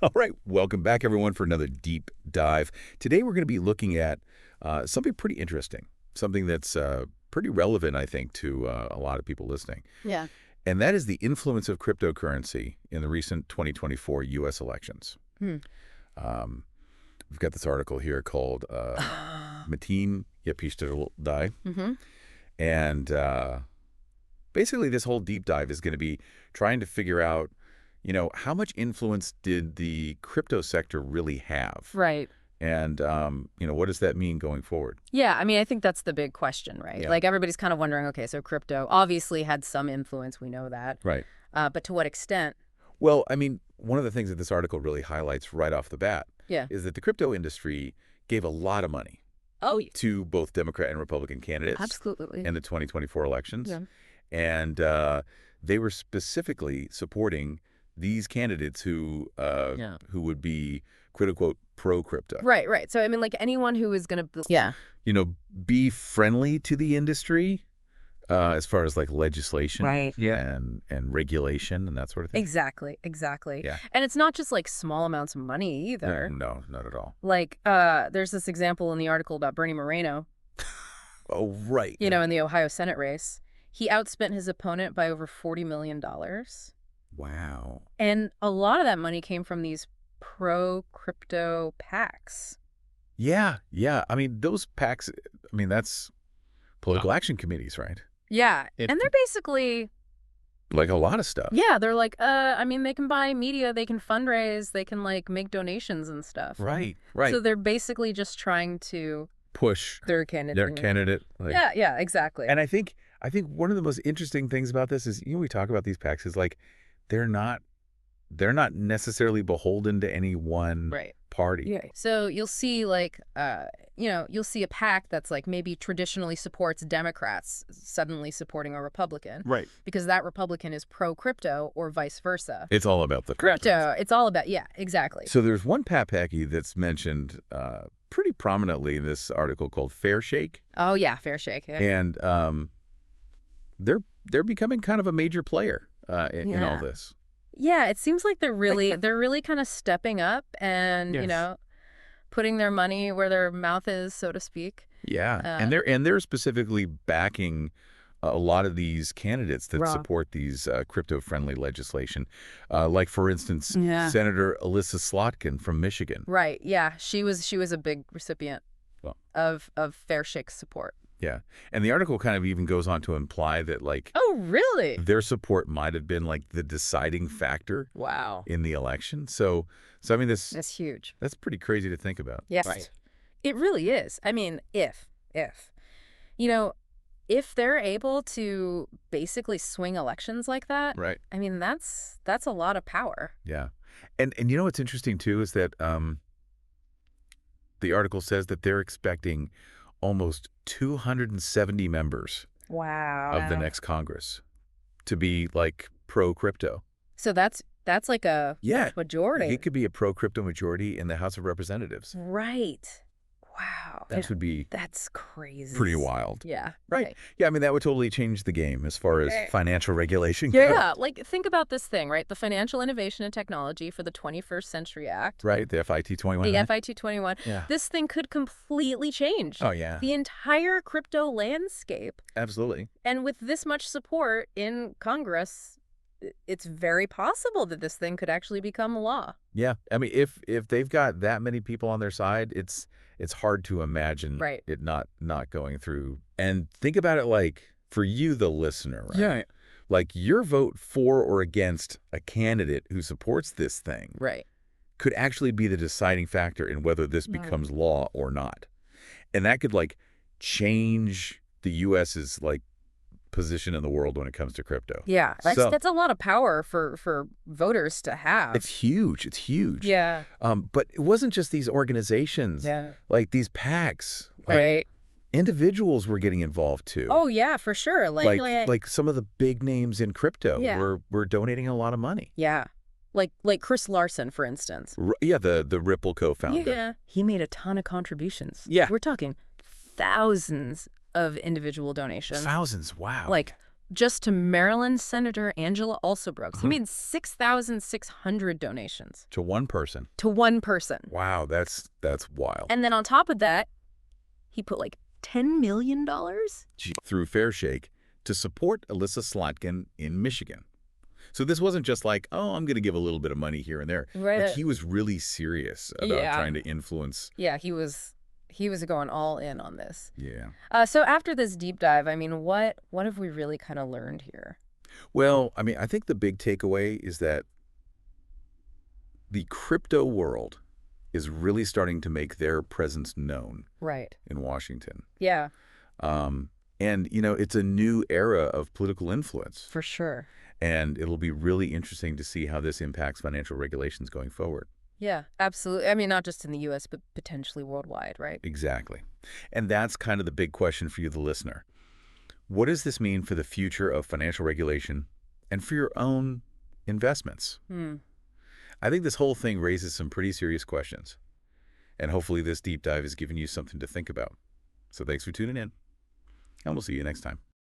All right, welcome back, everyone, for another deep dive. Today, we're going to be looking at something pretty interesting, something that's pretty relevant, I think, to a lot of people listening. Yeah. And that is the influence of cryptocurrency in the recent 2024 U.S. elections. We've got this article here called Mateen Yapishter Die. And basically, this whole deep dive is going to be trying to figure out, how much influence did the crypto sector really have? Right. And, what does that mean going forward? Yeah, I mean, I think that's the big question, right? Yeah. Like, everybody's kind of wondering, okay, so crypto obviously had some influence, we know that. Right. But to what extent? Well, I mean, one of the things that this article really highlights right off the bat is that the crypto industry gave a lot of money to both Democrat and Republican candidates Absolutely. in the 2024 elections. Yeah. And they were specifically supporting these candidates who would be, quote unquote, pro-crypto. Right, right. So, I mean, like, anyone who is going to... be friendly to the industry as far as, like, legislation and regulation and that sort of thing. Exactly, exactly. Yeah. And it's not just, like, small amounts of money either. No, not at all. Like, there's this example in the article about Bernie Moreno. Oh, right. In the Ohio Senate race. He outspent his opponent by over $40 million. Wow. And a lot of that money came from these pro-crypto PACs. Yeah. I mean, those PACs, that's political action committees, right? Yeah. And they're basically... like a lot of stuff. Yeah, they're like, they can buy media, they can fundraise, they can, like, make donations and stuff. Right. So they're basically just trying to... push their candidate. Like, yeah, exactly. And I think one of the most interesting things about this is, we talk about these PACs is, like, they're not necessarily beholden to any one party. Yeah. So you'll see, like, you'll see a PAC that's, like, maybe traditionally supports Democrats suddenly supporting a Republican. Right. Because that Republican is pro-crypto or vice versa. It's all about the crypto. It's all about, exactly. So there's one PAC that's mentioned pretty prominently in this article called Fair Shake. Oh, yeah, Fair Shake. Yeah. And they're becoming kind of a major player in all this. Yeah, it seems like they're really kind of stepping up and putting their money where their mouth is, so to speak. Yeah, and they're specifically backing a lot of these candidates that support these crypto-friendly legislation, like, for instance, Senator Alyssa Slotkin from Michigan. Right. Yeah, she was a big recipient of Fair Shake's support. Yeah. And the article kind of even goes on to imply that, like... oh, really? Their support might have been, like, the deciding factor in the election. So I mean, that's huge. That's pretty crazy to think about. Yes. Right. It really is. I mean, if they're able to basically swing elections like that, right. I mean, that's a lot of power. Yeah. And what's interesting, too, is that the article says that they're expecting almost 270 members of the next Congress to be, like, pro-crypto. So that's like a majority. It could be a pro-crypto majority in the House of Representatives. Right. Wow. That's crazy. Pretty wild. Yeah. Right. Yeah, I mean, that would totally change the game as far as financial regulation goes. Yeah, like, think about this thing, right? The Financial Innovation and Technology for the 21st Century Act. Right, the FIT-21. The FIT-21. Yeah. This thing could completely change the entire crypto landscape. Absolutely. And with this much support in Congress, it's very possible that this thing could actually become law. Yeah. I mean, if they've got that many people on their side, it's hard to imagine it not going through. And think about it, like, for you, the listener, right? Yeah. Like, your vote for or against a candidate who supports this thing could actually be the deciding factor in whether this becomes law or not. And that could, like, change the U.S.'s, like, position in the world when it comes to crypto. Yeah, that's a lot of power for voters to have. It's huge. It's huge. Yeah. But it wasn't just these organizations. Yeah. Like, these PACs. Right. Individuals were getting involved too. Oh yeah, for sure. Like some of the big names in crypto were donating a lot of money. Yeah. Like Chris Larson, for instance. The Ripple co-founder. Yeah. He made a ton of contributions. Yeah. We're talking thousands of individual donations. Thousands, wow. Like just to Maryland Senator Angela Alsobrooks. He Uh-huh. made 6,600 donations To one person. to one person. Wow, that's wild. And then on top of that, he put like $10 million? Through Fairshake to support Alyssa Slotkin in Michigan. So this wasn't just like, oh, I'm going to give a little bit of money here and there. Right. Like, he was really serious about trying to influence. Yeah, he was going all in on this. Yeah. So after this deep dive, I mean, what have we really kind of learned here? Well, I mean, I think the big takeaway is that the crypto world is really starting to make their presence known Right. in Washington. Yeah. And, it's a new era of political influence. For sure. And it'll be really interesting to see how this impacts financial regulations going forward. Yeah, absolutely. I mean, not just in the U.S., but potentially worldwide, right? Exactly. And that's kind of the big question for you, the listener. What does this mean for the future of financial regulation and for your own investments? I think this whole thing raises some pretty serious questions. And hopefully this deep dive has given you something to think about. So thanks for tuning in, and we'll see you next time.